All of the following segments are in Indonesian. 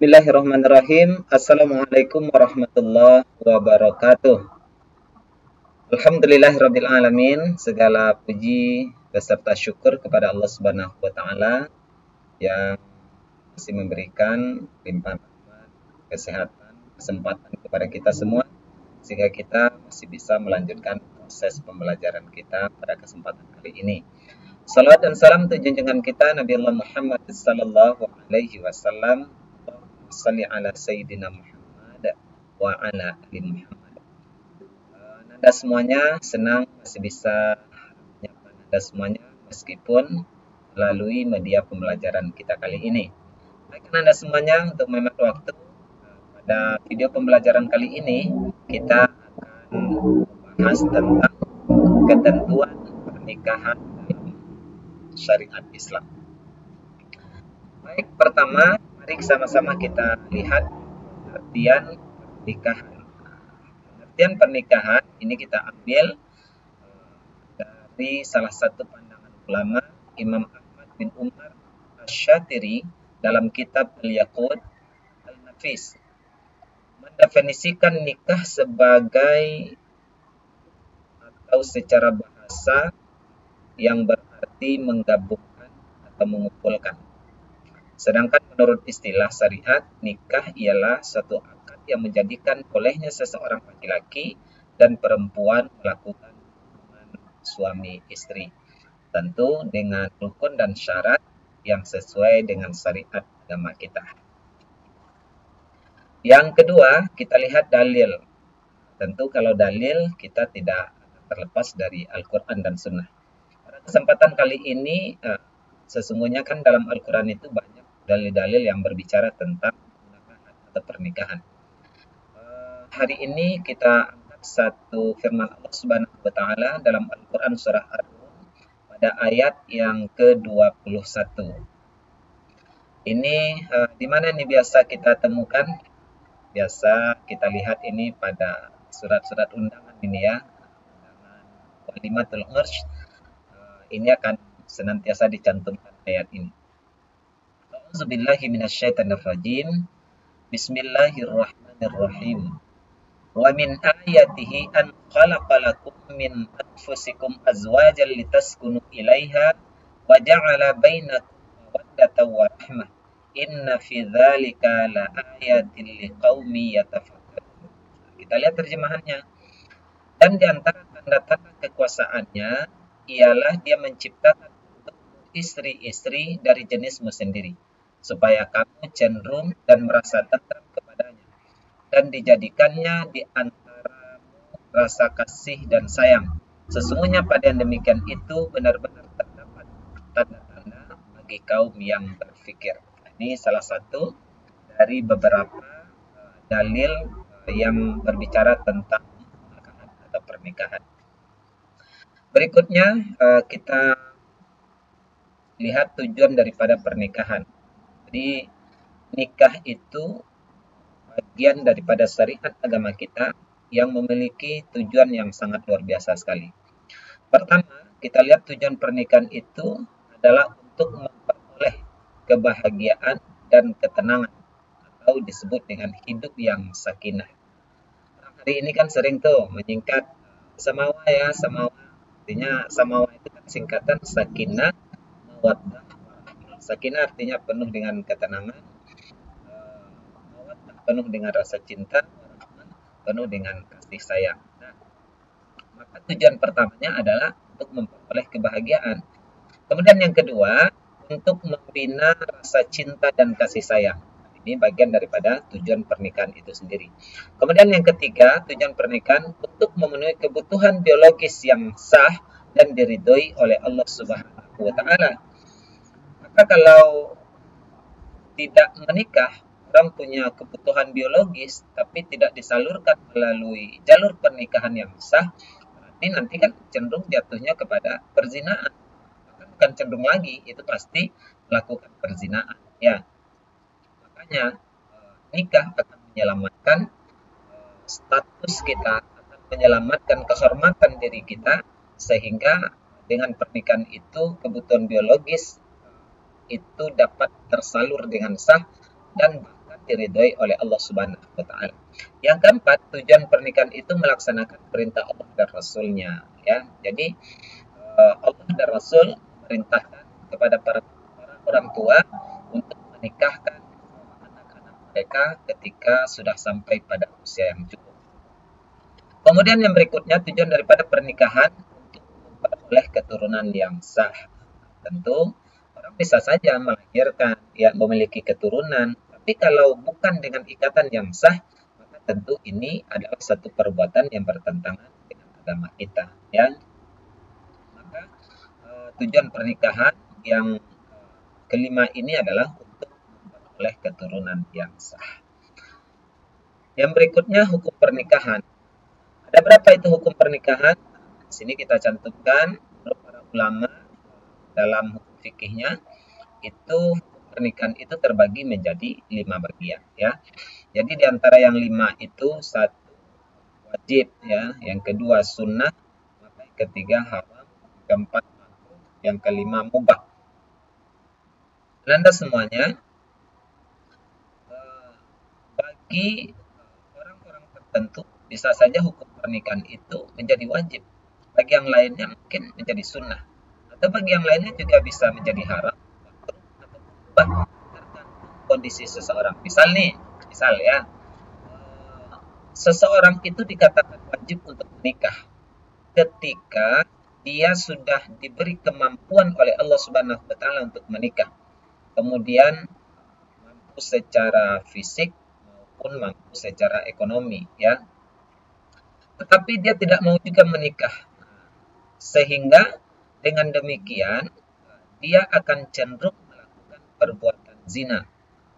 Bismillahirrahmanirrahim. Assalamualaikum warahmatullahi wabarakatuh. Alhamdulillahirabbil alamin. Segala puji beserta syukur kepada Allah Subhanahu wa taala yang masih memberikan limpahan rahmat, kesehatan, kesempatan kepada kita semua sehingga kita masih bisa melanjutkan proses pembelajaran kita pada kesempatan kali ini. Salawat dan salam untuk junjungan kita Nabi Allah Muhammad sallallahu alaihi wasallam. Salli ala Sayyidina Muhammad wa ala ali Muhammad. Nanda semuanya senang masih bisa menyapa Nanda semuanya meskipun melalui media pembelajaran kita kali ini. Baik Nanda semuanya, untuk menghemat waktu pada video pembelajaran kali ini kita akan membahas tentang ketentuan pernikahan dalam syariat Islam. Baik, pertama mari sama-sama kita lihat pengertian pernikahan. Pengertian pernikahan ini kita ambil dari salah satu pandangan ulama Imam Ahmad bin Umar Asy-Syatiri dalam kitab Al-Yaqut Al-Nafis, mendefinisikan nikah sebagai atau secara bahasa yang berarti menggabungkan atau mengumpulkan. Sedangkan menurut istilah syariat, nikah ialah suatu akad yang menjadikan bolehnya seseorang laki-laki dan perempuan melakukan hubungan suami istri. Tentu dengan rukun dan syarat yang sesuai dengan syariat agama kita. Yang kedua, kita lihat dalil. Tentu kalau dalil kita tidak terlepas dari Al-Quran dan Sunnah. Pada kesempatan kali ini, sesungguhnya kan dalam Al-Quran itu banyak dalil-dalil yang berbicara tentang atau pernikahan. Hari ini kita angkat satu firman Allah Subhanahu wa taala dalam Al-Qur'an surah Ar-Rum pada ayat yang ke-21. Ini di mana nih biasa kita temukan? Biasa kita lihat ini pada surat-surat undangan ini ya. Undangan Walimatul Ursh. Ini akan senantiasa dicantumkan ayat ini. A'udzubillahi minasyaitonirrajim. Bismillahirrahmanirrahim. Wa min ayatihi an khalaqalakum min anfusikum azwajan litaskunu ilaiha wa ja'ala bainakum mawaddatan wa rahmah. Inna fi dzalika laayatin liqaumin yatafakkarun. Kita lihat terjemahannya. Dan di antara tanda-tanda kekuasaannya ialah dia menciptakan istri-istri dari jenismu sendiri, supaya kamu cenderung dan merasa tentram kepadanya, dan dijadikannya di antaramu rasa kasih dan sayang. Sesungguhnya pada yang demikian itu benar-benar terdapat tanda-tanda bagi kaum yang berfikir. Ini salah satu dari beberapa dalil yang berbicara tentang pernikahan. Berikutnya kita lihat tujuan daripada pernikahan. Jadi nikah itu bagian daripada syariat agama kita yang memiliki tujuan yang sangat luar biasa sekali. Pertama, kita lihat tujuan pernikahan itu adalah untuk memperoleh kebahagiaan dan ketenangan, atau disebut dengan hidup yang sakinah. Hari ini kan sering tuh menyingkat samawa ya, samawa. Artinya samawa itu kan singkatan sakinah, mawaddah, warahmah. Sakinah artinya penuh dengan ketenangan, mawaddah penuh dengan rasa cinta, warahmah penuh dengan kasih sayang. Nah, maka tujuan pertamanya adalah untuk memperoleh kebahagiaan. Kemudian yang kedua, untuk membina rasa cinta dan kasih sayang. Ini bagian daripada tujuan pernikahan itu sendiri. Kemudian yang ketiga, tujuan pernikahan untuk memenuhi kebutuhan biologis yang sah dan diridhoi oleh Allah Subhanahu wa taala. Maka kalau tidak menikah, orang punya kebutuhan biologis tapi tidak disalurkan melalui jalur pernikahan yang sah, berarti nanti kan cenderung jatuhnya kepada perzinahan. Bukan cenderung lagi, itu pasti melakukan perzinahan ya. Makanya nikah akan menyelamatkan status kita, akan menyelamatkan kehormatan diri kita, sehingga dengan pernikahan itu kebutuhan biologis itu dapat tersalur dengan sah dan bahkan diridhoi oleh Allah Subhanahu wa taala. Yang keempat, tujuan pernikahan itu melaksanakan perintah Allah dan Rasul-Nya, ya. Jadi Allah dan Rasul memerintahkan kepada para orang tua untuk menikahkan anak-anak mereka ketika sudah sampai pada usia yang cukup. Kemudian yang berikutnya, tujuan daripada pernikahan untuk memperoleh keturunan yang sah. Tentu orang bisa saja melahirkan, ya, memiliki keturunan, tapi kalau bukan dengan ikatan yang sah, maka tentu ini adalah satu perbuatan yang bertentangan dengan agama kita, ya. Maka tujuan pernikahan yang kelima ini adalah untuk memperoleh keturunan yang sah. Yang berikutnya, hukum pernikahan. Ada berapa itu hukum pernikahan? Di sini kita cantumkan menurut para ulama dalam hukum fikihnya itu pernikahan itu terbagi menjadi 5 bagian, ya. Jadi di antara yang 5 itu, 1 wajib, ya, yang kedua sunnah, maka yang ketiga haram, keempat makruh, yang kelima mubah. Anda semuanya bagi orang-orang tertentu bisa saja hukum pernikahan itu menjadi wajib. Bagi yang lainnya mungkin menjadi sunnah. Atau bagi yang lainnya juga bisa menjadi haram, makruh, atau mubah, tergantung kondisi seseorang. Misal ya, seseorang itu dikatakan wajib untuk menikah ketika dia sudah diberi kemampuan oleh Allah Subhanahu wa taala untuk menikah. Kemudian mampu secara fisik maupun mampu secara ekonomi, ya. Tetapi dia tidak mau juga menikah. Sehingga dengan demikian dia akan cenderung melakukan perbuatan zina.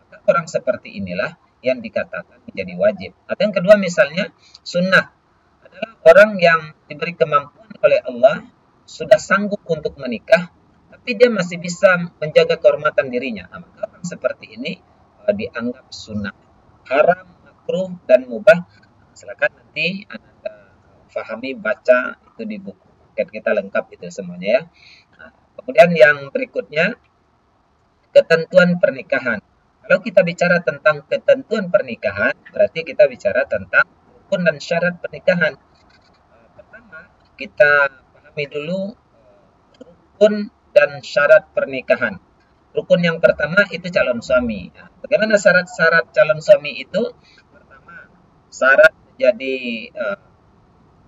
Maka orang seperti inilah yang dikatakan menjadi wajib. Atau yang kedua misalnya sunnah adalah orang yang diberi kemampuan oleh Allah, sudah sanggup untuk menikah, tapi dia masih bisa menjaga kehormatan dirinya. Nah, maka orang seperti ini dianggap sunnah. Haram, makruh, dan mubah. Silakan nanti Anda fahami, baca itu di buku paket kita lengkap itu semuanya, ya. Nah, kemudian yang berikutnya, ketentuan pernikahan. Kalau kita bicara tentang ketentuan pernikahan, berarti kita bicara tentang rukun dan syarat pernikahan. Pertama, kita pahami dulu rukun dan syarat pernikahan. Rukun yang pertama itu calon suami. Nah, bagaimana syarat-syarat calon suami itu? Pertama, syarat menjadi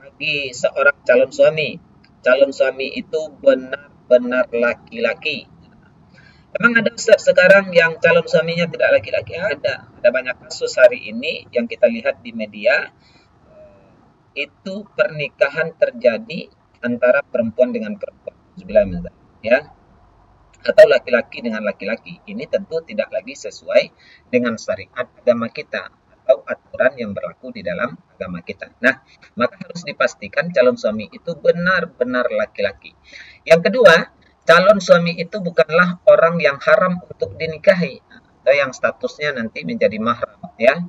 bagi seorang calon suami itu benar-benar laki-laki. Memang ada Ustaz sekarang yang calon suaminya tidak laki-laki? Ada banyak kasus hari ini yang kita lihat di media, itu pernikahan terjadi antara perempuan dengan perempuan, ya, atau laki-laki dengan laki-laki. Ini tentu tidak lagi sesuai dengan syariat agama kita atau aturan yang berlaku di dalam agama kita. Nah, maka harus dipastikan calon suami itu benar-benar laki-laki. Yang kedua, calon suami itu bukanlah orang yang haram untuk dinikahi atau yang statusnya nanti menjadi mahram, ya.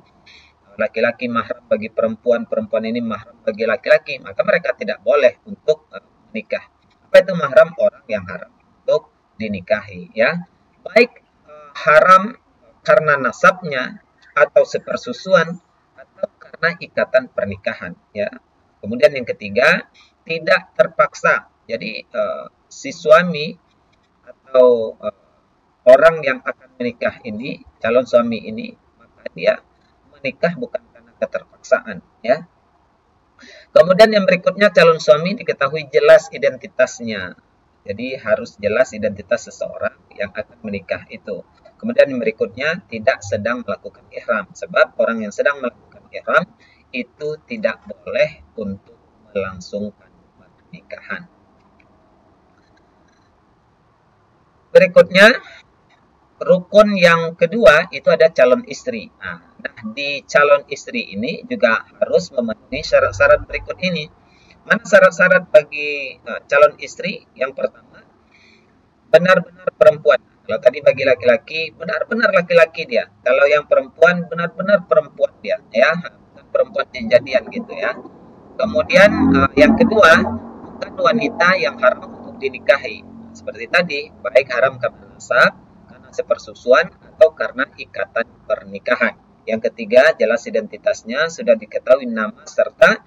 Laki-laki mahram bagi perempuan, perempuan ini mahram bagi laki-laki, maka mereka tidak boleh untuk menikah. Apa itu mahram? Orang yang haram untuk dinikahi, ya. Baik haram karena nasabnya atau sepersusuan atau karena ikatan pernikahan, ya. Kemudian yang ketiga, tidak terpaksa. Jadi si suami atau orang yang akan menikah ini, calon suami ini, maka dia menikah bukan karena keterpaksaan, ya. Kemudian yang berikutnya, calon suami diketahui jelas identitasnya. Jadi harus jelas identitas seseorang yang akan menikah itu. Kemudian yang berikutnya, tidak sedang melakukan ihram. Sebab orang yang sedang melakukan ihram itu tidak boleh untuk melangsungkan pernikahan. Berikutnya, rukun yang kedua itu ada calon istri. Nah, di calon istri ini juga harus memenuhi syarat-syarat berikut ini. Mana syarat-syarat bagi calon istri? Yang pertama, benar-benar perempuan. Kalau tadi bagi laki-laki, benar-benar laki-laki dia. Kalau yang perempuan, benar-benar perempuan dia, ya. Bukan perempuan jadian gitu, ya. Kemudian yang kedua, bukan wanita yang haram untuk dinikahi. Seperti tadi, baik haram karena nasab, karena sepersusuan atau karena ikatan pernikahan. Yang ketiga, jelas identitasnya, sudah diketahui nama serta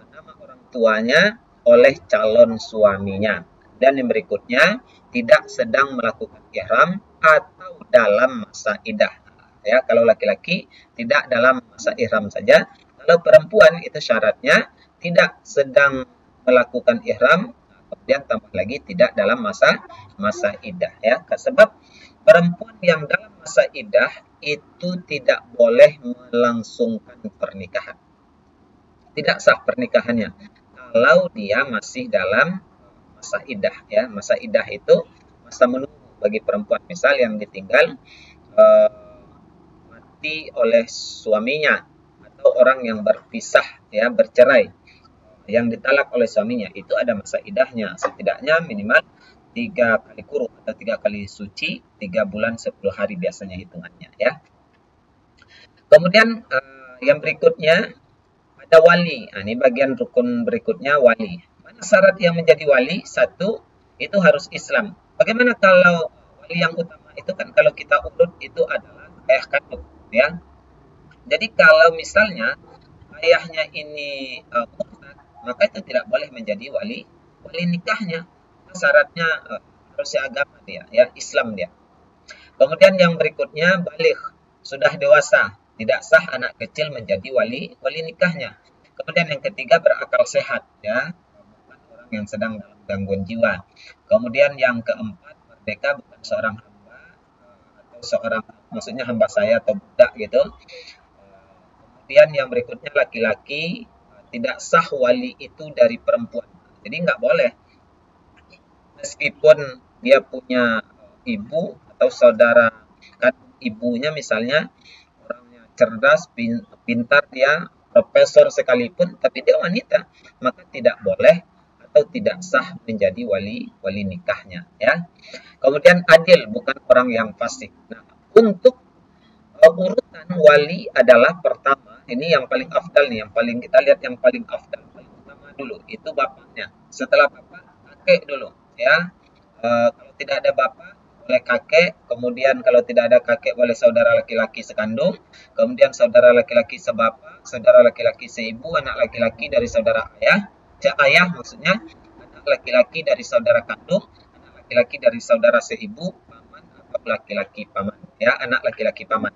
nama orang tuanya oleh calon suaminya. Dan yang berikutnya, tidak sedang melakukan ihram atau dalam masa iddah. Ya, kalau laki-laki tidak dalam masa ihram saja. Kalau perempuan itu syaratnya tidak sedang melakukan ihram, kemudian tambah lagi tidak dalam masa iddah, ya. Sebab perempuan yang dalam masa iddah itu tidak boleh melangsungkan pernikahan. Tidak sah pernikahannya kalau dia masih dalam masa iddah, ya. Masa iddah itu masa menunggu bagi perempuan, misal yang ditinggal mati oleh suaminya atau orang yang berpisah, ya, bercerai, yang ditalak oleh suaminya, itu ada masa iddahnya, setidaknya minimal 3 kali kuruk atau 3 kali suci, 3 bulan 10 hari biasanya hitungannya, ya. Kemudian yang berikutnya ada wali. Ini bagian rukun berikutnya, wali. Mana syarat yang menjadi wali? Satu, itu harus Islam. Bagaimana kalau wali yang utama itu kan kalau kita urut itu adalah ayah kandung, ya. Jadi kalau misalnya ayahnya ini murtad, maka itu tidak boleh menjadi wali nikahnya. Syaratnya harus agama dia, ya, Islam dia. Kemudian yang berikutnya baligh, sudah dewasa, tidak sah anak kecil menjadi wali nikahnya. Kemudian yang ketiga berakal sehat, ya, bukan orang yang sedang dalam gangguan jiwa. Kemudian yang keempat merdeka, bukan seorang hamba atau seorang, maksudnya hamba saya atau budak gitu. Kemudian yang berikutnya laki-laki, tidak sah wali itu dari perempuan. Jadi nggak boleh, meskipun dia punya ibu atau saudara kandung ibunya misalnya, orangnya cerdas, pintar, dia profesor sekalipun, tapi dia wanita, maka tidak boleh atau tidak sah menjadi wali nikahnya, ya. Kemudian adil, bukan orang yang fasik. Nah, untuk urutan wali adalah pertama, ini yang paling afdal nih, yang paling kita lihat yang paling afdal, paling utama dulu, itu bapaknya. Setelah bapak, kakek dulu, ya. Kalau tidak ada bapak, boleh kakek. Kemudian kalau tidak ada kakek, boleh saudara laki-laki sekandung. Kemudian saudara laki-laki sebapak, saudara laki-laki seibu, anak laki-laki dari saudara ayah, ayah maksudnya, anak laki-laki dari saudara kandung, anak laki-laki dari saudara seibu, paman atau laki-laki paman, ya, anak laki-laki paman.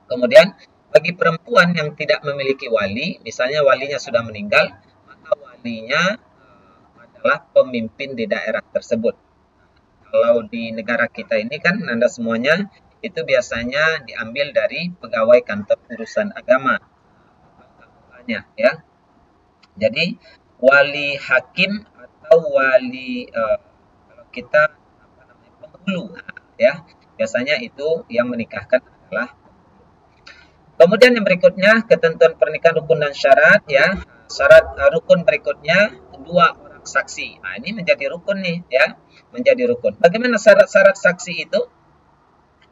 Kemudian bagi perempuan yang tidak memiliki wali, misalnya walinya sudah meninggal, maka walinya adalah pemimpin di daerah tersebut. Kalau di negara kita ini kan Anda semuanya itu biasanya diambil dari pegawai kantor urusan agama, ya. Jadi wali hakim atau wali kalau kita penghulu, ya, biasanya itu yang menikahkan adalah. Kemudian yang berikutnya ketentuan pernikahan, rukun dan syarat, ya. Syarat rukun berikutnya 2 orang saksi. Nah, ini menjadi rukun nih, ya. Menjadi rukun. Bagaimana syarat-syarat saksi itu?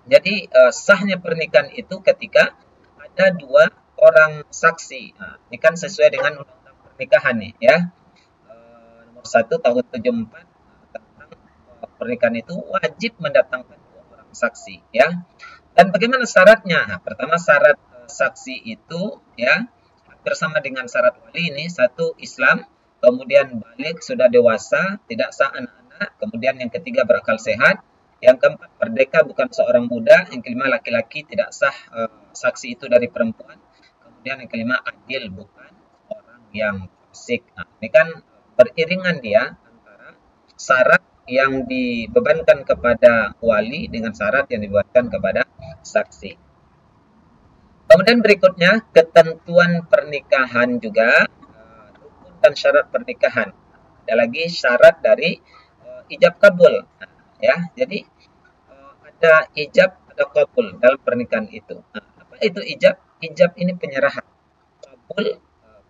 Jadi sahnya pernikahan itu ketika ada 2 orang saksi. Nah, ini kan sesuai dengan undang-undang pernikahan nih, ya. Nomor 1 tahun 74 tentang pernikahan itu wajib mendatangkan 2 orang saksi, ya. Dan bagaimana syaratnya? Nah, pertama syarat saksi itu, ya, bersama dengan syarat wali ini, 1 Islam, kemudian balik, sudah dewasa, tidak sah anak-anak, kemudian yang ketiga berakal sehat, yang keempat merdeka, bukan seorang budak, yang kelima laki-laki, tidak sah saksi itu dari perempuan, kemudian yang kelima adil, bukan orang yang fasik. Nah, ini kan beriringan dia antara syarat yang dibebankan kepada wali dengan syarat yang dibebankan kepada saksi. Kemudian berikutnya ketentuan pernikahan juga, rukun dan syarat pernikahan. Ada lagi syarat dari ijab kabul, ya. Jadi ada ijab, ada kabul dalam pernikahan itu. Nah, apa itu ijab? Ijab ini penyerahan, kabul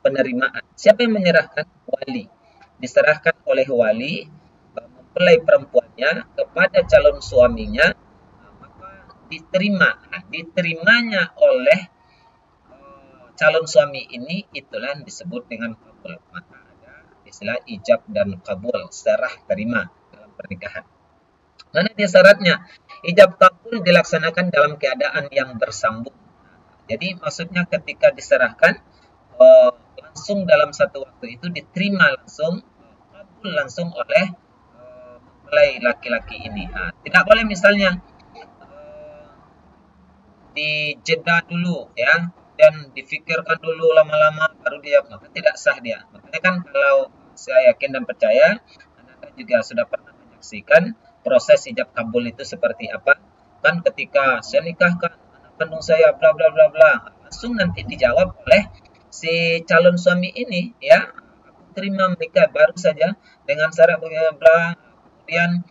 penerimaan. Siapa yang menyerahkan? Wali. Diserahkan oleh wali mempelai perempuannya kepada calon suaminya, maka diterimanya oleh calon suami ini, itulah yang disebut dengan kabul. Maka ada istilah ijab dan kabul, serah terima dalam pernikahan. Mana dia syaratnya? Ijab kabul dilaksanakan dalam keadaan yang bersambung. Jadi maksudnya ketika diserahkan langsung dalam satu waktu itu diterima langsung, kabul langsung oleh mempelai laki-laki ini. Tidak boleh misalnya dijeda dulu ya, dan difikirkan dulu lama-lama baru dia, maka tidak sah dia. Makanya kan kalau saya yakin dan percaya Anda juga sudah pernah menyaksikan proses ijab kabul itu seperti apa. Kan ketika saya nikahkan anak kandung saya bla bla bla bla, langsung nanti dijawab oleh si calon suami ini ya, aku terima menikah baru saja dengan syarat bla bla, kemudian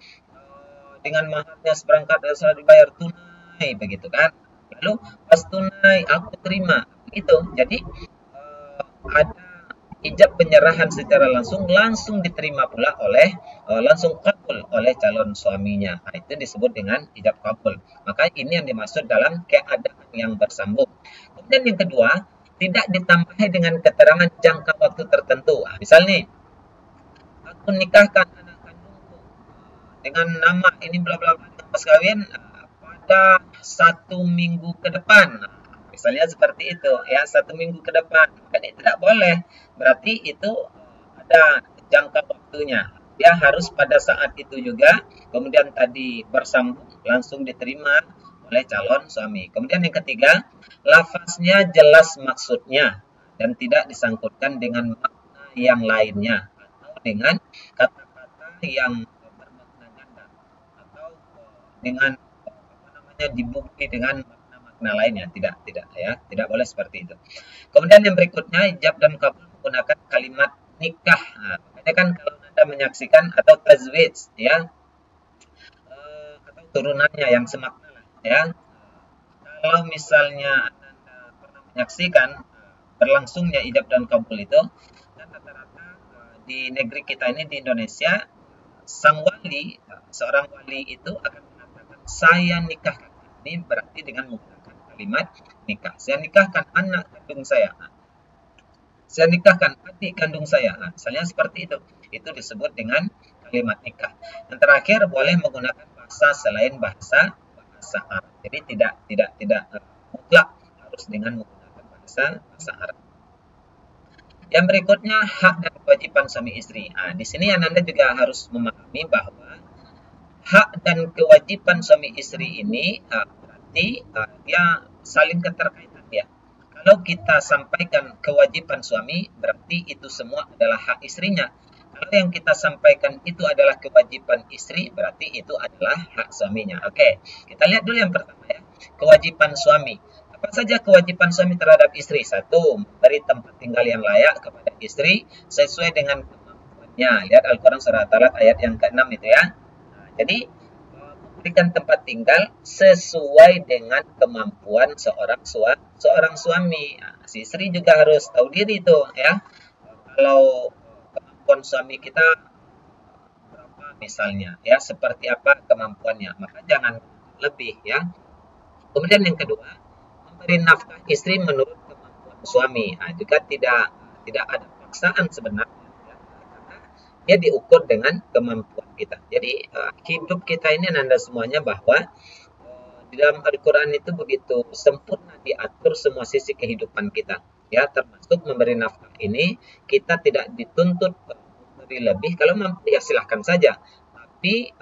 dengan maharnya seperangkat dasar dibayar tunai begitu kan. Lalu pas tunai aku terima begitu. Jadi ada ijab penyerahan secara langsung diterima pula oleh langsung kabul oleh calon suaminya. Itu disebut dengan ijab kabul. Maka ini yang dimaksud dalam keadaan yang bersambung. Kemudian yang kedua, tidak ditambahi dengan keterangan jangka waktu tertentu. Misal nih, aku nikahkan anak kandungku dengan nama ini bla bla bla dengan mas kawin pada 1 minggu ke depan. Misalnya seperti itu ya, 1 minggu ke depan. Kan itu tidak boleh. Berarti itu ada jangka waktunya. Dia harus pada saat itu juga. Kemudian tadi bersambung langsung diterima oleh calon suami. Kemudian yang ketiga, lafaznya jelas maksudnya dan tidak disangkutkan dengan makna yang lainnya atau dengan kata-kata yang bermakna ganda atau dengan dibukti dengan makna-makna lainnya. Tidak ya, tidak boleh seperti itu. Kemudian yang berikutnya, ijab dan kabul menggunakan kalimat nikah. Makanya kan kalau Anda menyaksikan atau tazwij ya, atau turunannya yang semakna lah ya. Kalau misalnya Anda pernah menyaksikan berlangsungnya ijab dan kabul itu, dan rata-rata di negeri kita ini di Indonesia, sang wali, seorang wali itu akan mengatakan saya nikahkan. Ini berarti dengan menggunakan kalimat nikah. Saya nikahkan anak kandung saya. Saya nikahkan adik kandung saya. Misalnya seperti itu. Itu disebut dengan kalimat nikah. Yang terakhir, boleh menggunakan bahasa selain bahasa Arab. Jadi tidak mutlak harus dengan menggunakan bahasa Arab. Yang berikutnya, hak dan kewajiban suami istri. Di sini Anda juga harus memahami bahwa hak dan kewajiban suami istri ini berarti dia saling keterkaitan ya. Kalau kita sampaikan kewajiban suami, berarti itu semua adalah hak istrinya. Kalau yang kita sampaikan itu adalah kewajiban istri, berarti itu adalah hak suaminya. Oke, kita lihat dulu yang pertama ya. Kewajiban suami. Apa saja kewajiban suami terhadap istri? Satu, memberi tempat tinggal yang layak kepada istri sesuai dengan kemampuannya. Lihat Al-Quran surah At-Talaq ayat yang ke-6 itu ya. Jadi memberikan tempat tinggal sesuai dengan kemampuan seorang suami. Si istri juga harus tahu diri tuh ya. Kalau kemampuan suami kita berapa misalnya ya, seperti apa kemampuannya, maka jangan lebih ya. Kemudian yang kedua, memberi nafkah istri menurut kemampuan suami. Juga tidak ada paksaan sebenarnya. Dia diukur dengan kemampuan kita. Jadi hidup kita ini Anda semuanya bahwa di dalam Al-Quran itu begitu sempurna diatur semua sisi kehidupan kita. Ya, termasuk memberi nafkah ini kita tidak dituntut memberi lebih. Kalau mampu ya silahkan saja. Tapi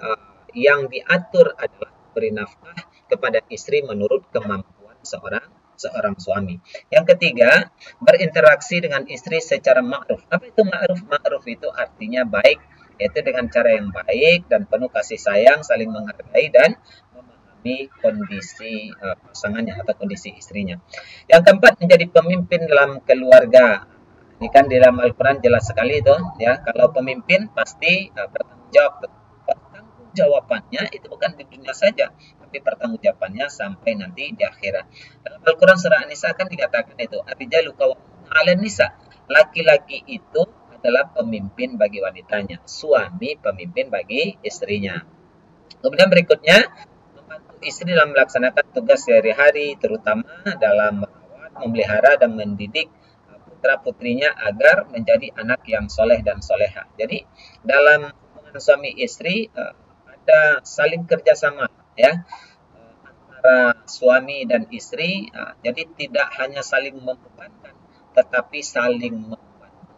yang diatur adalah memberi nafkah kepada istri menurut kemampuan seorang suami. Yang ketiga, berinteraksi dengan istri secara ma'ruf. Apa itu ma'ruf? Ma'ruf itu artinya baik, yaitu dengan cara yang baik dan penuh kasih sayang, saling menghargai dan memahami kondisi pasangannya atau kondisi istrinya. Yang keempat, menjadi pemimpin dalam keluarga. Ini kan di dalam Al-Quran jelas sekali itu ya, kalau pemimpin pasti bertanggung jawab. Jawabannya itu bukan di dunia saja, tapi pertanggungjawabannya sampai nanti di akhirat. Dalam Al-Quran surah An-Nisa kan dikatakan itu, ar-rijalu qawwamuna 'alan nisa. Laki-laki itu adalah pemimpin bagi wanitanya, suami pemimpin bagi istrinya. Kemudian berikutnya, membantu istri dalam melaksanakan tugas sehari-hari, terutama dalam merawat, memelihara dan mendidik putra-putrinya agar menjadi anak yang soleh dan soleha. Jadi dalam hubungan suami istri ada saling kerjasama ya, antara suami dan istri. Jadi tidak hanya saling membebankan, tetapi saling membantu.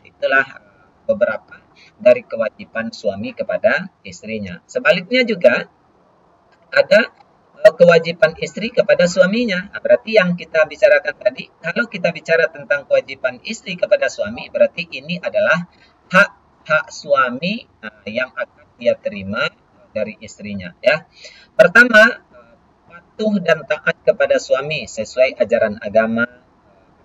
Itulah beberapa dari kewajiban suami kepada istrinya. Sebaliknya juga ada kewajiban istri kepada suaminya. Berarti yang kita bicarakan tadi, kalau kita bicara tentang kewajiban istri kepada suami, berarti ini adalah hak suami yang akan dia terima dari istrinya. Ya, pertama, patuh dan taat kepada suami sesuai ajaran agama.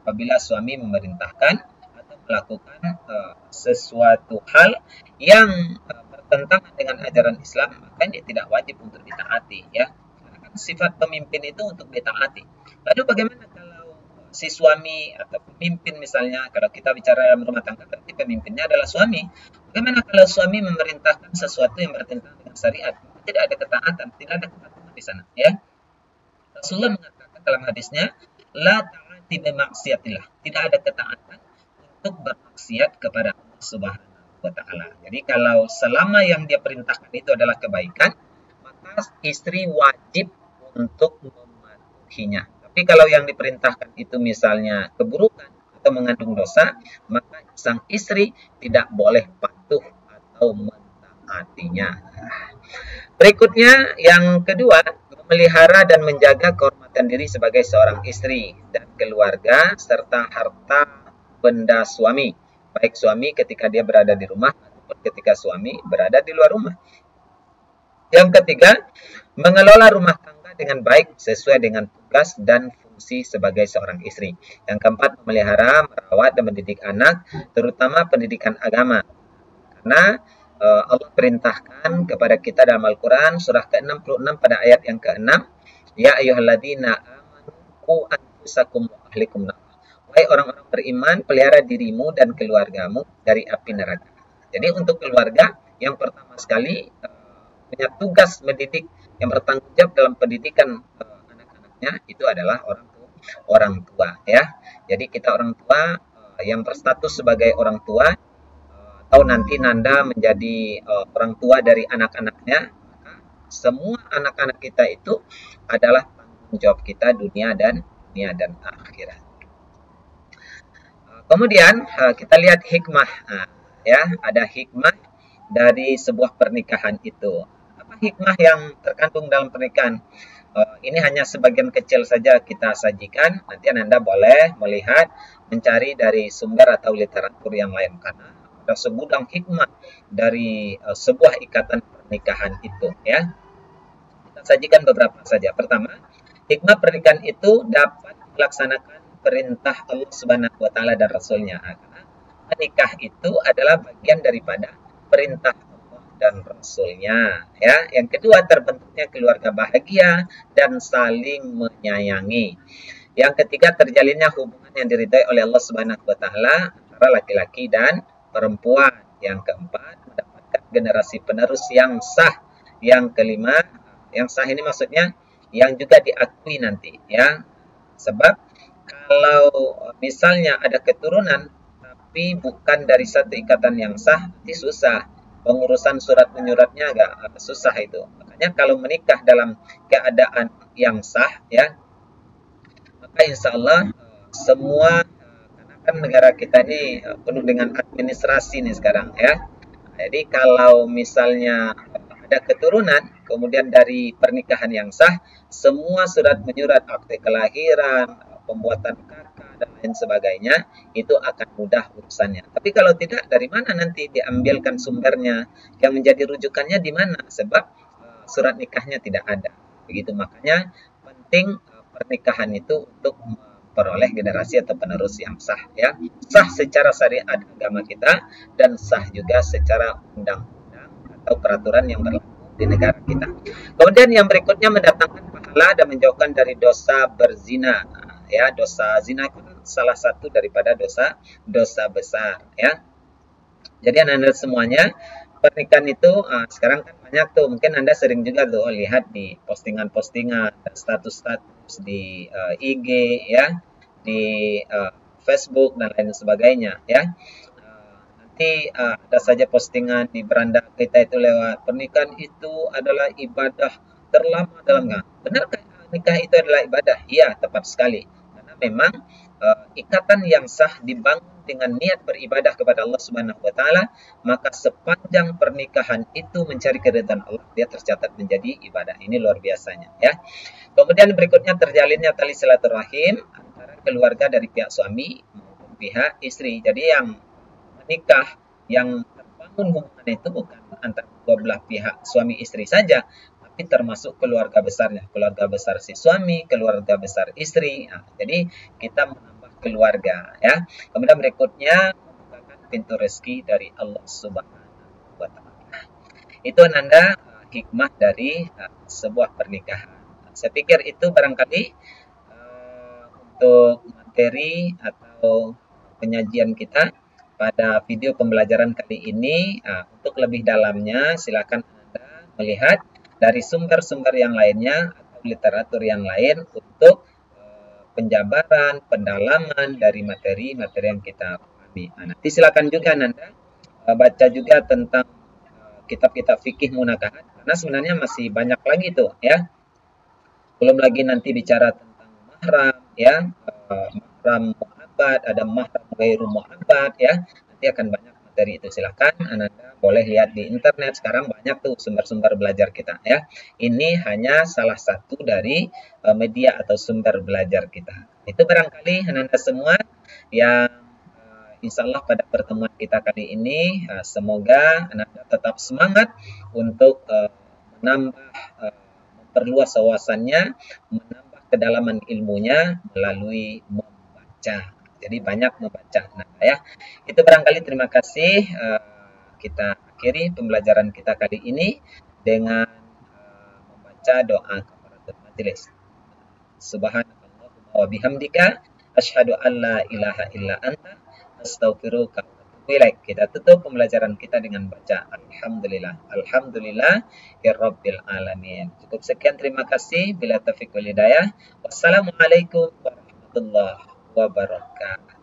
Apabila suami memerintahkan atau melakukan sesuatu hal yang bertentangan dengan ajaran Islam, maka dia tidak wajib untuk ditaati, ya. Karena kan sifat pemimpin itu untuk ditaati. Lalu bagaimana kalau si suami atau pemimpin, misalnya kalau kita bicara dalam rumah tangga, berarti pemimpinnya adalah suami. Bagaimana kalau suami memerintahkan sesuatu yang bertentangan dengan syariat? Tidak ada ketaatan, tidak ada kepatuhan di sana, ya. Rasulullah mengatakan dalam hadisnya, la ta'ati bi maksiatillah. Tidak ada ketaatan untuk bermaksiat kepada Allah Subhanahu wa taala. Jadi kalau selama yang dia perintahkan itu adalah kebaikan, maka istri wajib untuk mematuhinya. Tapi kalau yang diperintahkan itu misalnya keburukan atau mengandung dosa, maka sang istri tidak boleh patuh atau mentaatinya. Berikutnya, yang kedua, memelihara dan menjaga kehormatan diri sebagai seorang istri dan keluarga serta harta benda suami, baik suami ketika dia berada di rumah ataupun ketika suami berada di luar rumah. Yang ketiga, mengelola rumah tangga dengan baik sesuai dengan tugas dan fungsi sebagai seorang istri. Yang keempat, memelihara, merawat dan mendidik anak, terutama pendidikan agama. Karena Allah perintahkan kepada kita dalam Al-Quran surah ke-66 pada ayat yang ke-6, ya ayyuhalladzina amanu qu anfusakum wa ahlikum nar. Wahai orang-orang beriman, pelihara dirimu dan keluargamu dari api neraka. Jadi untuk keluarga yang pertama sekali punya tugas mendidik, yang bertanggung jawab dalam pendidikan anak-anaknya itu adalah orang tua, ya. Jadi kita orang tua yang berstatus sebagai orang tua, atau nanti Nanda menjadi orang tua dari anak-anaknya, maka semua anak-anak kita itu adalah tanggung jawab kita dunia dan akhirat. Kemudian kita lihat hikmah, ya, ada hikmah dari sebuah pernikahan itu. Apa hikmah yang terkandung dalam pernikahan? Ini hanya sebagian kecil saja kita sajikan. Nanti Anda boleh melihat, mencari dari sumber atau literatur yang lain, karena ada segudang hikmah dari sebuah ikatan pernikahan itu, ya. Kita sajikan beberapa saja. Pertama, hikmah pernikahan itu dapat melaksanakan perintah Allah Subhanahu wa taala dan Rasulnya. Karena menikah itu adalah bagian daripada perintah Allah dan Rasulnya, ya. Yang kedua, terbentuknya keluarga bahagia dan saling menyayangi. Yang ketiga, terjalinnya hubungan yang diridhai oleh Allah Subhanahu wa taala antara laki-laki dan perempuan. Yang keempat, mendapatkan generasi penerus yang sah. Yang kelima, yang sah ini maksudnya yang juga diakui nanti, ya. Sebab kalau misalnya ada keturunan tapi bukan dari satu ikatan yang sah, nanti susah. Pengurusan surat menyuratnya agak susah itu. Makanya kalau menikah dalam keadaan yang sah, ya, maka insya Allah semua, kan negara kita ini penuh dengan administrasi nih sekarang, ya. Jadi kalau misalnya ada keturunan, kemudian dari pernikahan yang sah, semua surat menyurat, akte kelahiran, pembuatan KK dan lain sebagainya, itu akan mudah urusannya. Tapi kalau tidak, dari mana nanti diambilkan sumbernya? Yang menjadi rujukannya di mana? Sebab surat nikahnya tidak ada. Begitu, makanya penting pernikahan itu untuk peroleh generasi atau penerus yang sah, ya. Sah secara syariat agama kita dan sah juga secara undang-undang atau peraturan yang berlaku di negara kita. Kemudian yang berikutnya, mendatangkan pahala dan menjauhkan dari dosa berzina. Ya, dosa zina itu salah satu daripada dosa besar, ya. Jadi anak-anak semuanya, pernikahan itu sekarang kan banyak tuh, mungkin Anda sering juga tuh lihat di postingan-postingan, status-status di IG, ya, di Facebook dan lain sebagainya, ya. Nanti ada saja postingan di beranda kita itu lewat, pernikahan itu adalah ibadah terlama dalam nikah. Benarkah nikah itu adalah ibadah? Iya, tepat sekali. Karena memang ikatan yang sah dibangun dengan niat beribadah kepada Allah Subhanahu wa taala, maka sepanjang pernikahan itu mencari keridhaan Allah, dia tercatat menjadi ibadah. Ini luar biasanya ya. Kemudian berikutnya terjalinnya tali silaturahim antara keluarga dari pihak suami maupun pihak istri. Jadi yang menikah, yang terbangun hubungan itu bukan antara dua belah pihak suami istri saja, tapi termasuk keluarga besarnya, keluarga besar si suami, keluarga besar istri. Nah, jadi kita menambah keluarga ya. Kemudian berikutnya membukakan pintu rezeki dari Allah Subhanahu wa taala. Itu Nanda hikmah dari sebuah pernikahan. Saya pikir itu barangkali untuk materi atau penyajian kita pada video pembelajaran kali ini. Untuk lebih dalamnya silakan Anda melihat dari sumber-sumber yang lainnya atau literatur yang lain untuk penjabaran, pendalaman dari materi-materi yang kita pahami. Nanti silakan juga Anda baca juga tentang kitab-kitab fikih munakahat, karena sebenarnya masih banyak lagi tuh ya. Belum lagi nanti bicara tentang mahram ya, mahram mu'abbad, ada mahram ghairu mu'abbad ya. Nanti akan banyak materi itu. Silakan Anda boleh lihat di internet, sekarang banyak tuh sumber-sumber belajar kita ya. Ini hanya salah satu dari media atau sumber belajar kita. Itu barangkali Anda semua yang insya Allah pada pertemuan kita kali ini, semoga Anda tetap semangat untuk menambah, memperluas wawasannya, menambah kedalaman ilmunya melalui membaca. Jadi banyak membaca. Nah, ya, itu barangkali terima kasih. Kita akhiri pembelajaran kita kali ini dengan membaca doa kafaratul majelis. Subhanakallahumma wa bihamdika asyhadu an la ilaha illa anta astaghfiruka wa atubu ilaik. Kita tutup pembelajaran kita dengan baca alhamdulillah. Alhamdulillah ya rabbil alamin. Cukup sekian, terima kasih. Bila taufiq wal hidayah. Wassalamualaikum warahmatullahi wabarakatuh.